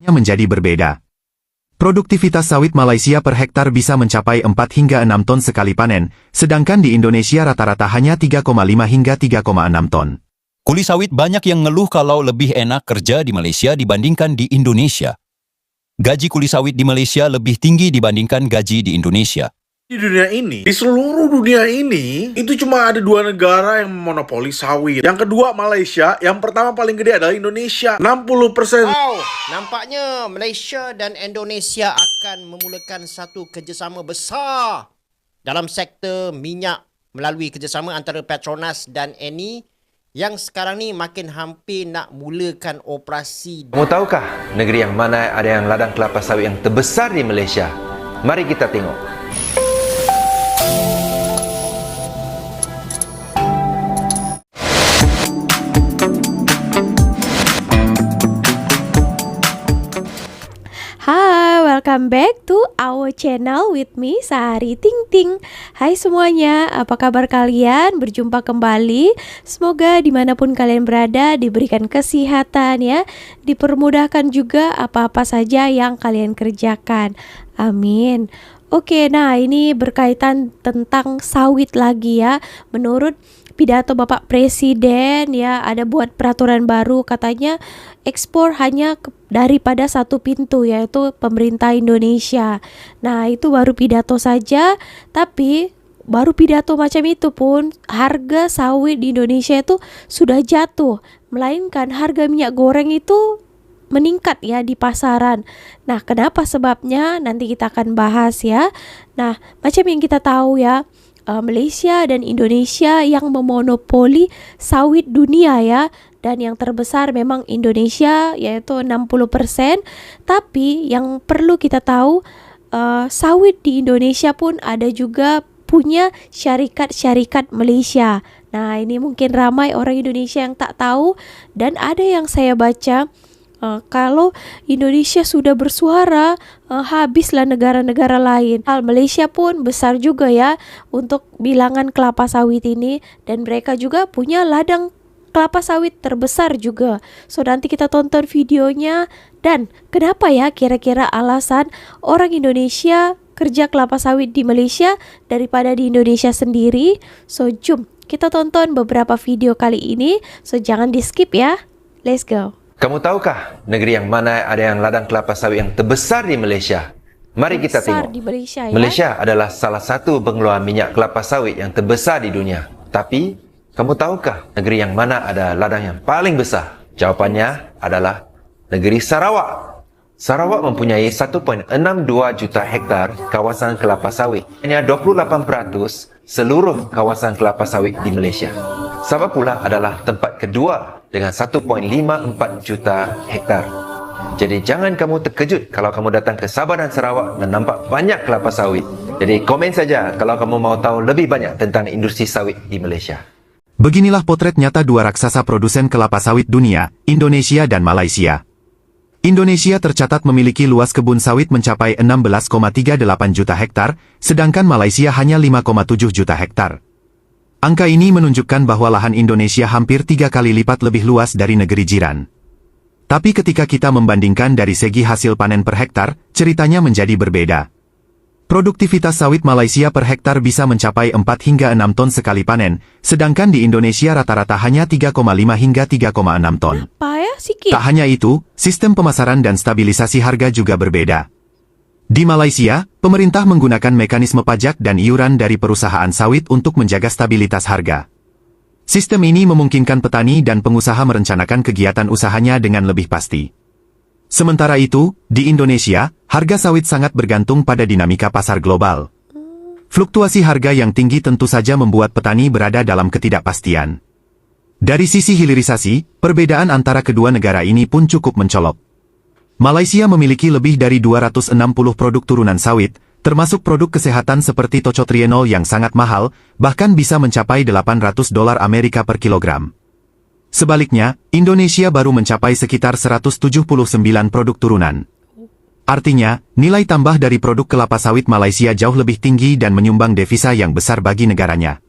menjadi berbeda. Produktivitas sawit Malaysia per hektar bisa mencapai 4 hingga 6 ton sekali panen, sedangkan di Indonesia rata-rata hanya 3,5 hingga 3,6 ton. Kuli sawit banyak yang ngeluh kalau lebih enak kerja di Malaysia dibandingkan di Indonesia. Gaji kuli sawit di Malaysia lebih tinggi dibandingkan gaji di Indonesia. Di dunia ini, di seluruh dunia ini, itu cuma ada dua negara yang memonopoli sawit. Yang kedua Malaysia, yang pertama paling gede adalah Indonesia, 60%. Wow, nampaknya Malaysia dan Indonesia akan memulakan satu kerjasama besar dalam sektor minyak melalui kerjasama antara Petronas dan Eni yang sekarang ni makin hampir nak mulakan operasi. Kamu tahukah negeri yang mana ada yang ladang kelapa sawit yang terbesar di Malaysia? Mari kita tengok. Hai, welcome back to our channel with me, Sari Ting Ting. Hai semuanya, apa kabar kalian? Berjumpa kembali. Semoga dimanapun kalian berada diberikan kesehatan ya, dipermudahkan juga apa-apa saja yang kalian kerjakan. Amin. Oke, nah ini berkaitan tentang sawit lagi ya. Menurut pidato Bapak Presiden ya, ada buat peraturan baru, katanya ekspor hanya daripada satu pintu, yaitu pemerintah Indonesia. Nah itu baru pidato saja, tapi baru pidato macam itu pun harga sawit di Indonesia itu sudah jatuh, melainkan harga minyak goreng itu meningkat ya di pasaran. Nah, kenapa sebabnya? Nanti kita akan bahas ya. Nah, macam yang kita tahu ya, Malaysia dan Indonesia yang memonopoli sawit dunia ya. Dan yang terbesar memang Indonesia, yaitu 60%. Tapi yang perlu kita tahu, sawit di Indonesia pun ada juga punya syarikat-syarikat Malaysia. Nah, ini mungkin ramai orang Indonesia yang tak tahu. Dan ada yang saya baca, kalau Indonesia sudah bersuara, habislah negara-negara lain. Malaysia pun besar juga ya untuk bilangan kelapa sawit ini, dan mereka juga punya ladang kelapa sawit terbesar juga. So nanti kita tonton videonya. Dan kenapa ya kira-kira alasan orang Indonesia kerja kelapa sawit di Malaysia daripada di Indonesia sendiri? So jom kita tonton beberapa video kali ini. So jangan di skip ya. Let's go. Kamu tahukah negeri yang mana ada yang ladang kelapa sawit yang terbesar di Malaysia? Mari kita tengok. Di Malaysia, ya? Malaysia adalah salah satu pengeluar minyak kelapa sawit yang terbesar di dunia. Tapi, kamu tahukah negeri yang mana ada ladang yang paling besar? Jawapannya adalah negeri Sarawak. Sarawak mempunyai 1.62 juta hektar kawasan kelapa sawit. Hanya 28% seluruh kawasan kelapa sawit di Malaysia. Sabah pula adalah tempat kedua dengan 1.54 juta hektar. Jadi jangan kamu terkejut kalau kamu datang ke Sabah dan Sarawak dan nampak banyak kelapa sawit. Jadi komen saja kalau kamu mau tahu lebih banyak tentang industri sawit di Malaysia. Beginilah potret nyata dua raksasa produsen kelapa sawit dunia, Indonesia dan Malaysia. Indonesia tercatat memiliki luas kebun sawit mencapai 16,38 juta hektar, sedangkan Malaysia hanya 5,7 juta hektar. Angka ini menunjukkan bahwa lahan Indonesia hampir 3 kali lipat lebih luas dari negeri jiran. Tapi ketika kita membandingkan dari segi hasil panen per hektar, ceritanya menjadi berbeda. Produktivitas sawit Malaysia per hektar bisa mencapai 4 hingga 6 ton sekali panen, sedangkan di Indonesia rata-rata hanya 3,5 hingga 3,6 ton. Apa ya, sikit? Tak hanya itu, sistem pemasaran dan stabilisasi harga juga berbeda. Di Malaysia, pemerintah menggunakan mekanisme pajak dan iuran dari perusahaan sawit untuk menjaga stabilitas harga. Sistem ini memungkinkan petani dan pengusaha merencanakan kegiatan usahanya dengan lebih pasti. Sementara itu, di Indonesia, harga sawit sangat bergantung pada dinamika pasar global. Fluktuasi harga yang tinggi tentu saja membuat petani berada dalam ketidakpastian. Dari sisi hilirisasi, perbedaan antara kedua negara ini pun cukup mencolok. Malaysia memiliki lebih dari 260 produk turunan sawit, termasuk produk kesehatan seperti tocotrienol yang sangat mahal, bahkan bisa mencapai $800 Amerika per kilogram. Sebaliknya, Indonesia baru mencapai sekitar 179 produk turunan. Artinya, nilai tambah dari produk kelapa sawit Malaysia jauh lebih tinggi dan menyumbang devisa yang besar bagi negaranya.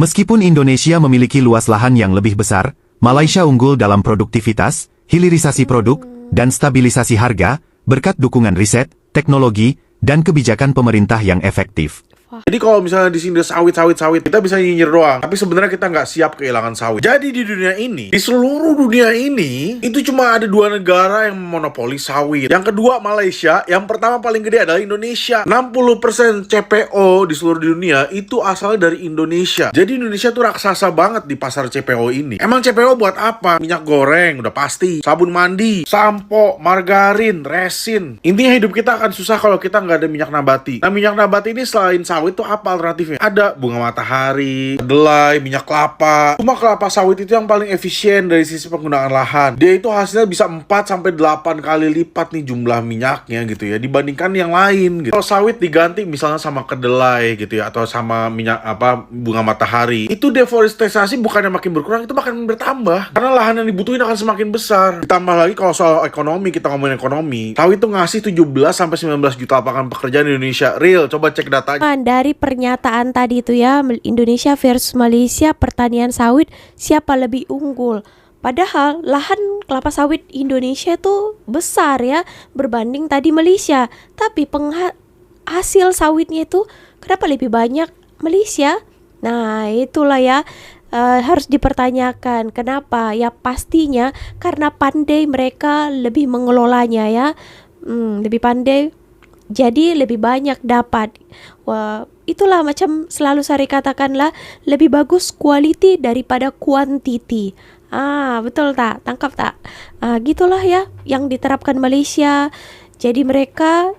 Meskipun Indonesia memiliki luas lahan yang lebih besar, Malaysia unggul dalam produktivitas, hilirisasi produk, dan stabilisasi harga berkat dukungan riset, teknologi, dan kebijakan pemerintah yang efektif. Jadi kalau misalnya di sini ada sawit, kita bisa nyinyir doang. Tapi sebenarnya kita nggak siap kehilangan sawit. Jadi di dunia ini, di seluruh dunia ini, itu cuma ada dua negara yang memonopoli sawit. Yang kedua Malaysia, yang pertama paling gede adalah Indonesia. 60% CPO di seluruh dunia itu asalnya dari Indonesia. Jadi Indonesia tuh raksasa banget di pasar CPO ini. Emang CPO buat apa? Minyak goreng, udah pasti. Sabun mandi, sampo, margarin, resin. Intinya hidup kita akan susah kalau kita nggak ada minyak nabati. Nah, minyak nabati ini selain sawit itu apa alternatifnya? Ada bunga matahari, kedelai, minyak kelapa. Cuma kelapa sawit itu yang paling efisien dari sisi penggunaan lahan. Dia itu hasilnya bisa 4-8 kali lipat nih jumlah minyaknya gitu ya dibandingkan yang lain gitu. Kalau sawit diganti misalnya sama kedelai gitu ya atau sama minyak bunga matahari, itu deforestasi bukannya makin berkurang, itu makin bertambah. Karena lahan yang dibutuhin akan semakin besar. Ditambah lagi kalau soal ekonomi, kita ngomongin ekonomi, sawit itu ngasih 17-19 juta lapangan pekerjaan di Indonesia. Real, coba cek datanya. Dari pernyataan tadi itu ya, Indonesia versus Malaysia, pertanian sawit siapa lebih unggul? Padahal lahan kelapa sawit Indonesia tuh besar ya berbanding tadi Malaysia. Tapi hasil sawitnya itu kenapa lebih banyak Malaysia? Nah itulah ya, harus dipertanyakan kenapa. Ya pastinya karena pandai mereka lebih mengelolanya ya, lebih pandai. Jadi lebih banyak dapat. Wah, itulah macam selalu saya katakanlah lebih bagus quality daripada quantity. Betul tak? Tangkap tak? Gitulah ya yang diterapkan Malaysia. Jadi mereka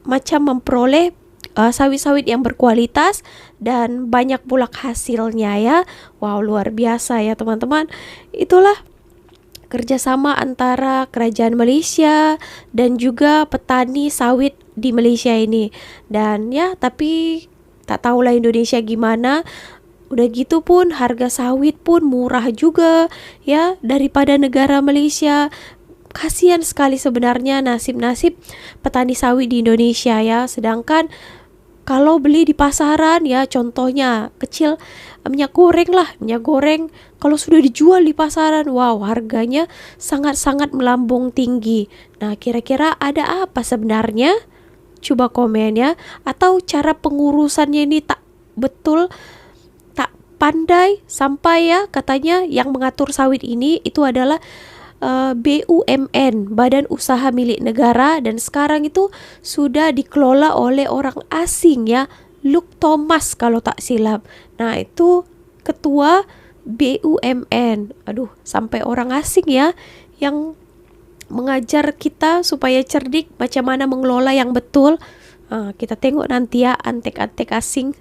macam memperoleh sawit-sawit yang berkualitas dan banyak pula hasilnya ya. Wow, luar biasa ya teman-teman. Itulah kerjasama antara kerajaan Malaysia dan juga petani sawit di Malaysia ini. Dan ya tapi tak tahulah Indonesia gimana. Udah gitu pun harga sawit pun murah juga ya daripada negara Malaysia. Kasihan sekali sebenarnya nasib-nasib petani sawit di Indonesia ya. Sedangkan kalau beli di pasaran ya contohnya kecil minyak goreng kalau sudah dijual di pasaran, wow harganya sangat-sangat melambung tinggi. Nah kira-kira ada apa sebenarnya? Coba komen ya. Atau cara pengurusannya ini tak betul, tak pandai sampai ya katanya yang mengatur sawit ini itu adalah BUMN, Badan Usaha Milik Negara, dan sekarang itu sudah dikelola oleh orang asing ya, Luke Thomas kalau tak silap. Nah itu ketua BUMN. Aduh, sampai orang asing ya yang mengajar kita supaya cerdik macam mana mengelola yang betul. Kita tengok nanti ya antek-antek asing.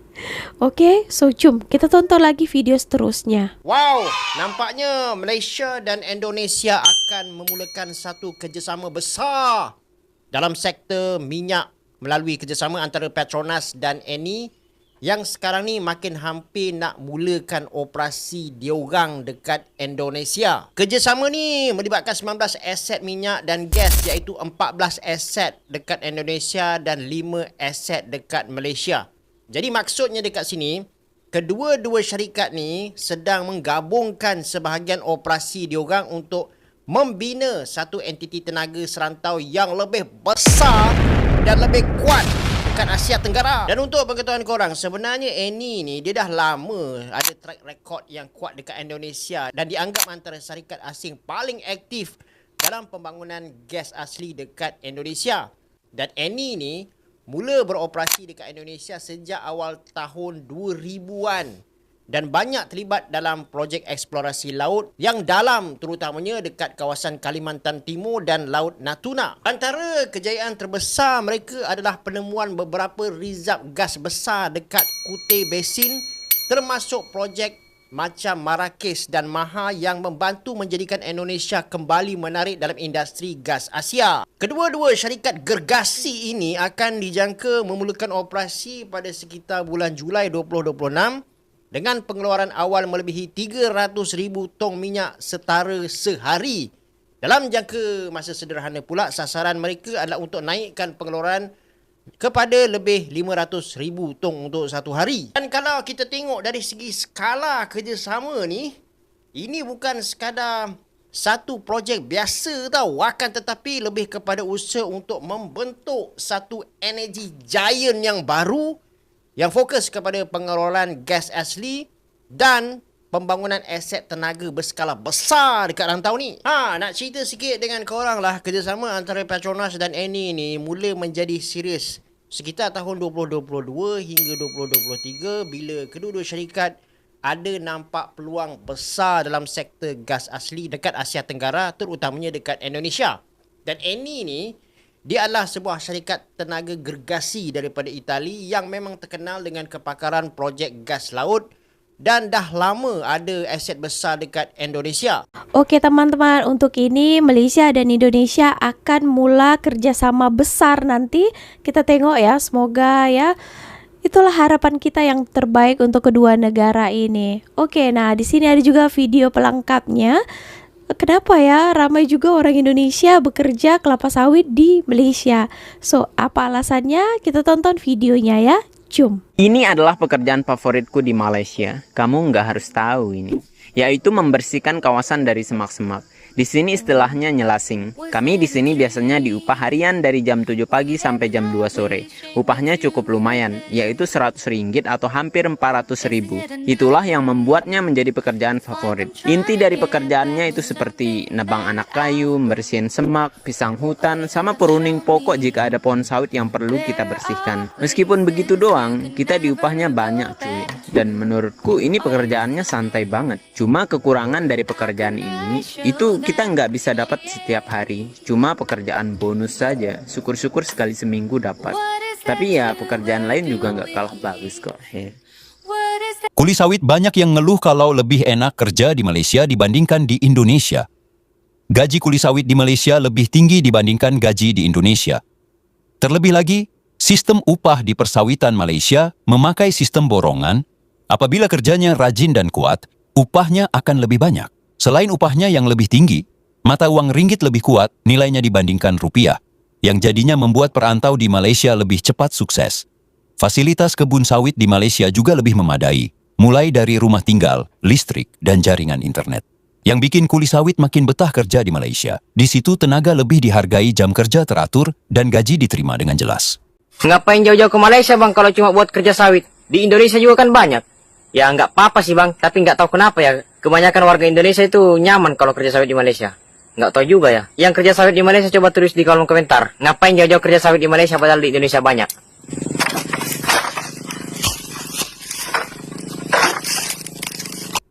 Oke, so jom kita tonton lagi video seterusnya. Wow, nampaknya Malaysia dan Indonesia akan memulakan satu kerjasama besar dalam sektor minyak melalui kerjasama antara Petronas dan Eni yang sekarang ni makin hampir nak mulakan operasi diorang dekat Indonesia. Kerjasama ni melibatkan 19 aset minyak dan gas iaitu 14 aset dekat Indonesia dan 5 aset dekat Malaysia. Jadi maksudnya dekat sini, kedua-dua syarikat ni sedang menggabungkan sebahagian operasi diorang untuk membina satu entiti tenaga serantau yang lebih besar dan lebih kuat dekat Asia Tenggara. Dan untuk pengetahuan korang, sebenarnya Eni ni dia dah lama ada track record yang kuat dekat Indonesia dan dianggap antara syarikat asing paling aktif dalam pembangunan gas asli dekat Indonesia. Dan Eni ni mula beroperasi dekat Indonesia sejak awal tahun 2000-an dan banyak terlibat dalam projek eksplorasi laut yang dalam terutamanya dekat kawasan Kalimantan Timur dan Laut Natuna. Antara kejayaan terbesar mereka adalah penemuan beberapa rizab gas besar dekat Kuteh Basin termasuk projek macam Marrakech dan Maha yang membantu menjadikan Indonesia kembali menarik dalam industri gas Asia. Kedua-dua syarikat gergasi ini akan dijangka memulakan operasi pada sekitar bulan Julai 2026 dengan pengeluaran awal melebihi 300,000 tong minyak setara sehari. Dalam jangka masa sederhana pula, sasaran mereka adalah untuk naikkan pengeluaran kepada lebih 500,000 tong untuk satu hari. Dan kalau kita tengok dari segi skala kerjasama ni, ini bukan sekadar satu projek biasa tau, akan tetapi lebih kepada usaha untuk membentuk satu energy giant yang baru yang fokus kepada pengelolaan gas asli dan pembangunan aset tenaga berskala besar dekat rantau ni. Nak cerita sikit dengan korang lah, kerjasama antara Petronas dan Eni ni mula menjadi serius sekitar tahun 2022 hingga 2023 bila kedua-dua syarikat ada nampak peluang besar dalam sektor gas asli dekat Asia Tenggara, terutamanya dekat Indonesia. Dan Eni ni, dia adalah sebuah syarikat tenaga gergasi daripada Itali yang memang terkenal dengan kepakaran projek gas laut dan dah lama ada aset besar dekat Indonesia. Oke teman-teman, untuk ini Malaysia dan Indonesia akan mula kerjasama besar nanti. Kita tengok ya, semoga ya. Itulah harapan kita yang terbaik untuk kedua negara ini. Oke, nah di sini ada juga video pelengkapnya. Kenapa ya ramai juga orang Indonesia bekerja kelapa sawit di Malaysia? So, apa alasannya? Kita tonton videonya ya. Jom. Ini adalah pekerjaan favoritku di Malaysia. Kamu nggak harus tahu ini. Yaitu membersihkan kawasan dari semak-semak. Di sini istilahnya nyelasing. Kami di sini biasanya diupah harian dari jam 7 pagi sampai jam 2 sore. Upahnya cukup lumayan, yaitu RM100 atau hampir RM400.000. Itulah yang membuatnya menjadi pekerjaan favorit. Inti dari pekerjaannya itu seperti nebang anak kayu, membersihin semak, pisang hutan, sama pruning pokok jika ada pohon sawit yang perlu kita bersihkan. Meskipun begitu doang, kita diupahnya banyak cuy. Dan menurutku ini pekerjaannya santai banget. Cuma kekurangan dari pekerjaan ini, itu kita nggak bisa dapat setiap hari. Cuma pekerjaan bonus saja. Syukur-syukur sekali seminggu dapat. Tapi ya pekerjaan lain juga nggak kalah bagus kok. Kuli sawit banyak yang ngeluh kalau lebih enak kerja di Malaysia dibandingkan di Indonesia. Gaji kuli sawit di Malaysia lebih tinggi dibandingkan gaji di Indonesia. Terlebih lagi, sistem upah di persawitan Malaysia memakai sistem borongan. Apabila kerjanya rajin dan kuat, upahnya akan lebih banyak. Selain upahnya yang lebih tinggi, mata uang ringgit lebih kuat nilainya dibandingkan rupiah, yang jadinya membuat perantau di Malaysia lebih cepat sukses. Fasilitas kebun sawit di Malaysia juga lebih memadai, mulai dari rumah tinggal, listrik, dan jaringan internet. Yang bikin kuli sawit makin betah kerja di Malaysia. Di situ tenaga lebih dihargai, jam kerja teratur, dan gaji diterima dengan jelas. Ngapain jauh-jauh ke Malaysia bang kalau cuma buat kerja sawit? Di Indonesia juga kan banyak. Ya nggak apa-apa sih bang, tapi nggak tahu kenapa ya. Kebanyakan warga Indonesia itu nyaman kalau kerja sawit di Malaysia. Nggak tahu juga ya. Yang kerja sawit di Malaysia coba tulis di kolom komentar. Ngapain jauh-jauh kerja sawit di Malaysia padahal di Indonesia banyak?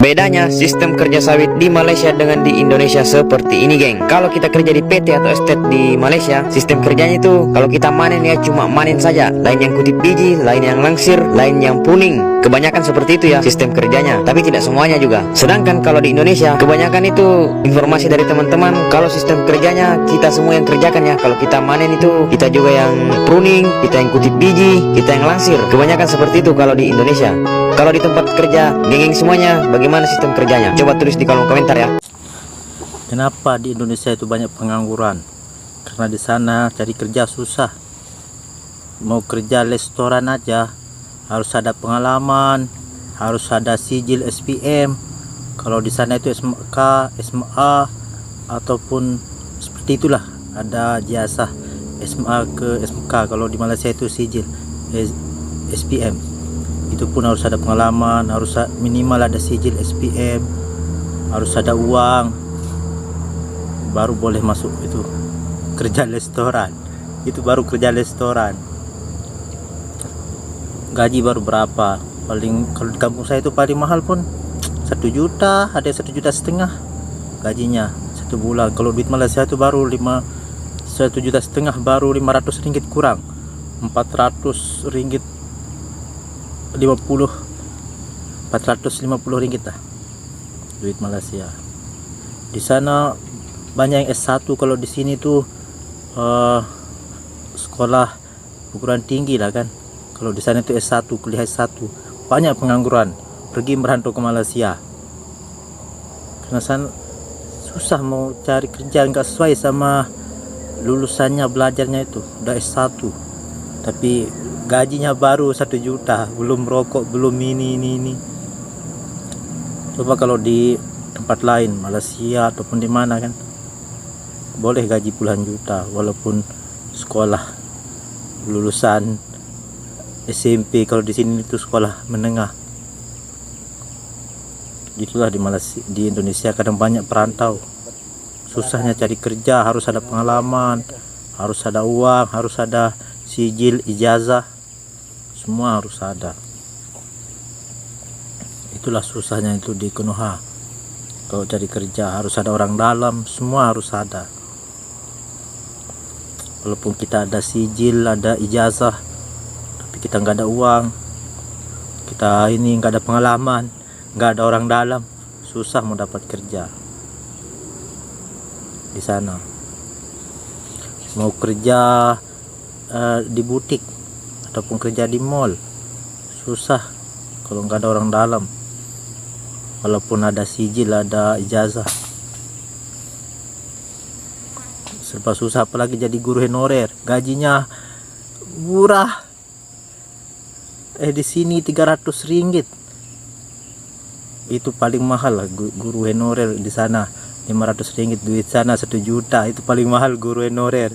Bedanya sistem kerja sawit di Malaysia dengan di Indonesia seperti ini geng. Kalau kita kerja di PT atau estate di Malaysia, sistem kerjanya itu kalau kita manen ya cuma manen saja. Lain yang kutip biji, lain yang langsir, lain yang pruning. Kebanyakan seperti itu ya sistem kerjanya, tapi tidak semuanya juga. Sedangkan kalau di Indonesia, kebanyakan itu informasi dari teman-teman. Kalau sistem kerjanya kita semua yang kerjakan ya. Kalau kita manen itu kita juga yang pruning, kita yang kutip biji, kita yang langsir. Kebanyakan seperti itu kalau di Indonesia. Kalau di tempat kerja, geng-geng semuanya, bagaimana sistem kerjanya? Coba tulis di kolom komentar ya. Kenapa di Indonesia itu banyak pengangguran? Karena di sana cari kerja susah. Mau kerja restoran aja harus ada pengalaman, harus ada sijil SPM. Kalau di sana itu SMK, SMA ataupun seperti itulah, ada jasa SMA ke SMK. Kalau di Malaysia itu sijil SPM. Itu pun harus ada pengalaman, harus minimal ada sijil SPM, harus ada uang, baru boleh masuk itu kerja restoran. Itu baru kerja restoran. Gaji baru berapa? Paling kalau di kampung saya itu paling mahal pun 1 juta, ada 1,5 juta gajinya 1 bulan. Kalau duit Malaysia itu baru 1,5 juta baru RM500 kurang, 400 ringgit 450 ringgit lah duit Malaysia. Di sana banyak yang S1. Kalau di sini tuh sekolah perguruan tinggi lah kan. Kalau di sana itu S1, kuliah S1. Banyak pengangguran pergi merantau ke Malaysia. Karena sana susah mau cari kerja, nggak sesuai sama lulusannya, belajarnya itu udah S1. Tapi gajinya baru 1 juta, belum rokok, belum ini. Coba kalau di tempat lain, Malaysia ataupun di mana kan, boleh gaji puluhan juta walaupun sekolah lulusan SMP. Kalau di sini itu sekolah menengah. Itulah di Malaysia, di Indonesia kadang banyak perantau. Susahnya cari kerja, harus ada pengalaman, harus ada uang, harus ada sijil, ijazah, semua harus ada. Itulah susahnya itu di Konoha. Kalau cari kerja harus ada orang dalam, semua harus ada. Walaupun kita ada sijil, ada ijazah, tapi kita nggak ada uang, kita ini nggak ada pengalaman, nggak ada orang dalam, susah mau dapat kerja di sana. Mau kerja di butik ataupun kerja di mall, susah kalau nggak ada orang dalam. Walaupun ada sijil, ada ijazah, serba susah. Apalagi jadi guru honorer, gajinya murah. Di sini 300 ringgit. Itu paling mahal lah guru honorer di sana. 500 ringgit, duit sana 1 juta, itu paling mahal guru honorer.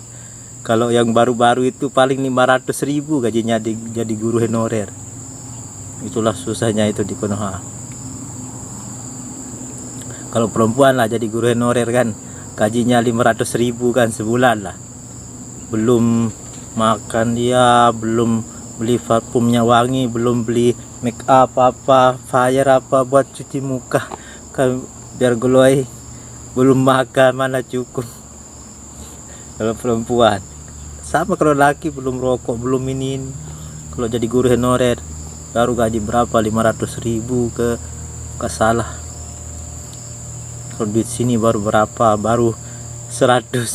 Kalau yang baru-baru itu paling 500 ribu gajinya jadi guru honorer. Itulah susahnya itu di Konoha. Kalau perempuan lah jadi guru honorer kan, gajinya 500 ribu kan sebulan lah. Belum makan dia, belum beli parfumnya wangi, belum beli make up apa, fire apa buat cuci muka kan biar glow. Belum makan mana cukup. Kalau perempuan sama, kalau laki belum rokok, belum ini. Kalau jadi guru honorer baru gaji berapa, 500 ribu ke salah. Kalau di sini baru berapa, baru 150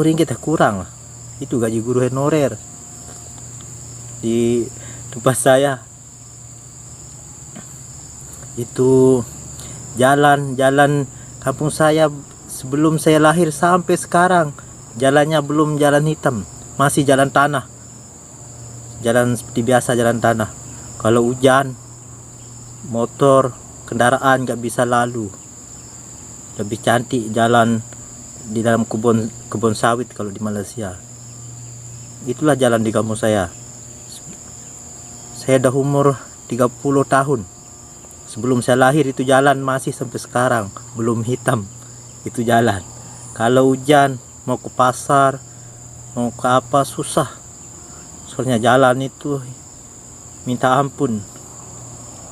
ringgit kurang lah. Itu gaji guru honorer di tempat saya. Itu jalan kampung saya sebelum saya lahir sampai sekarang, jalannya belum jalan hitam, masih jalan tanah, jalan seperti biasa, jalan tanah. Kalau hujan, motor, kendaraan nggak bisa lalu. Lebih cantik jalan di dalam kebun sawit kalau di Malaysia. Itulah jalan di kampung saya. Saya dah umur 30 tahun. Sebelum saya lahir itu jalan masih sampai sekarang belum hitam. Itu jalan. Kalau hujan mau ke pasar, mau ke apa susah. Soalnya jalan itu minta ampun.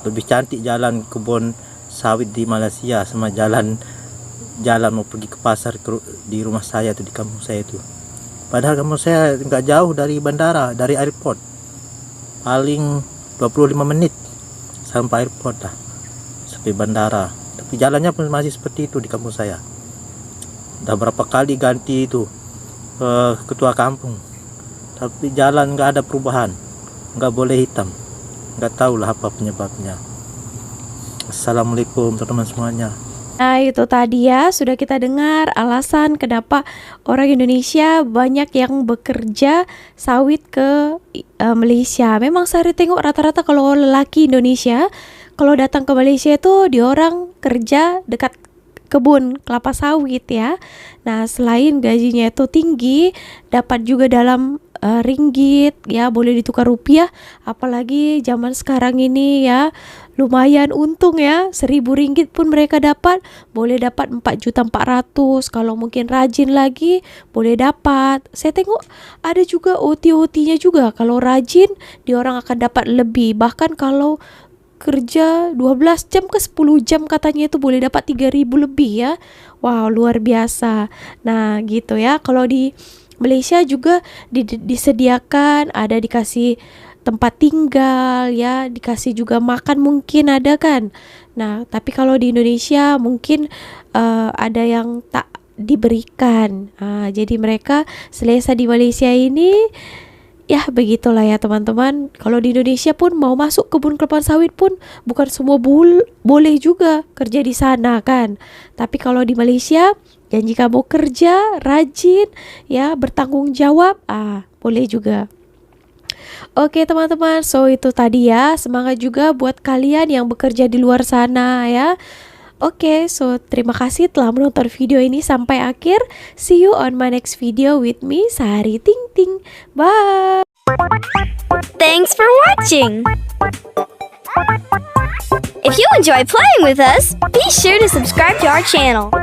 Lebih cantik jalan kebun sawit di Malaysia sama jalan mau pergi ke pasar di rumah saya itu, di kampung saya itu. Padahal kampung saya nggak jauh dari bandara, dari airport. Paling 25 menit sampai airport lah, sampai bandara. Tapi jalannya pun masih seperti itu di kampung saya. Udah berapa kali ganti itu ketua kampung, tapi jalan nggak ada perubahan, nggak boleh hitam. Nggak tahu lah apa penyebabnya. Assalamualaikum teman-teman semuanya. Nah itu tadi ya, sudah kita dengar alasan kenapa orang Indonesia banyak yang bekerja sawit ke Malaysia. Memang saya tengok rata-rata kalau lelaki Indonesia kalau datang ke Malaysia itu dia orang kerja dekat kebun kelapa sawit ya. Nah selain gajinya itu tinggi, dapat juga dalam ringgit ya, boleh ditukar rupiah. Apalagi zaman sekarang ini ya, lumayan untung ya, 1.000 ringgit pun mereka dapat, boleh dapat 4.400.000. Kalau mungkin rajin lagi boleh dapat. Saya tengok ada juga OT-OT-nya juga. Kalau rajin dia orang akan dapat lebih. Bahkan kalau kerja 12 jam ke 10 jam katanya itu boleh dapat 3.000 lebih ya. Wow, luar biasa. Nah gitu ya. Kalau di Malaysia juga disediakan, ada dikasih tempat tinggal ya, dikasih juga makan mungkin ada kan. Nah tapi kalau di Indonesia mungkin ada yang tak diberikan. Jadi mereka selesa di Malaysia ini ya begitulah ya teman-teman. Kalau di Indonesia pun mau masuk kebun kelapa sawit pun bukan semua boleh juga kerja di sana kan. Tapi kalau di Malaysia janji kamu kerja rajin ya, bertanggung jawab, boleh juga. Oke teman-teman, so itu tadi ya. Semangat juga buat kalian yang bekerja di luar sana ya. Oke, so terima kasih telah menonton video ini sampai akhir. See you on my next video with me, Sari Ting Ting. Bye. Thanks for watching! If you enjoy playing with us, be sure to subscribe to our channel.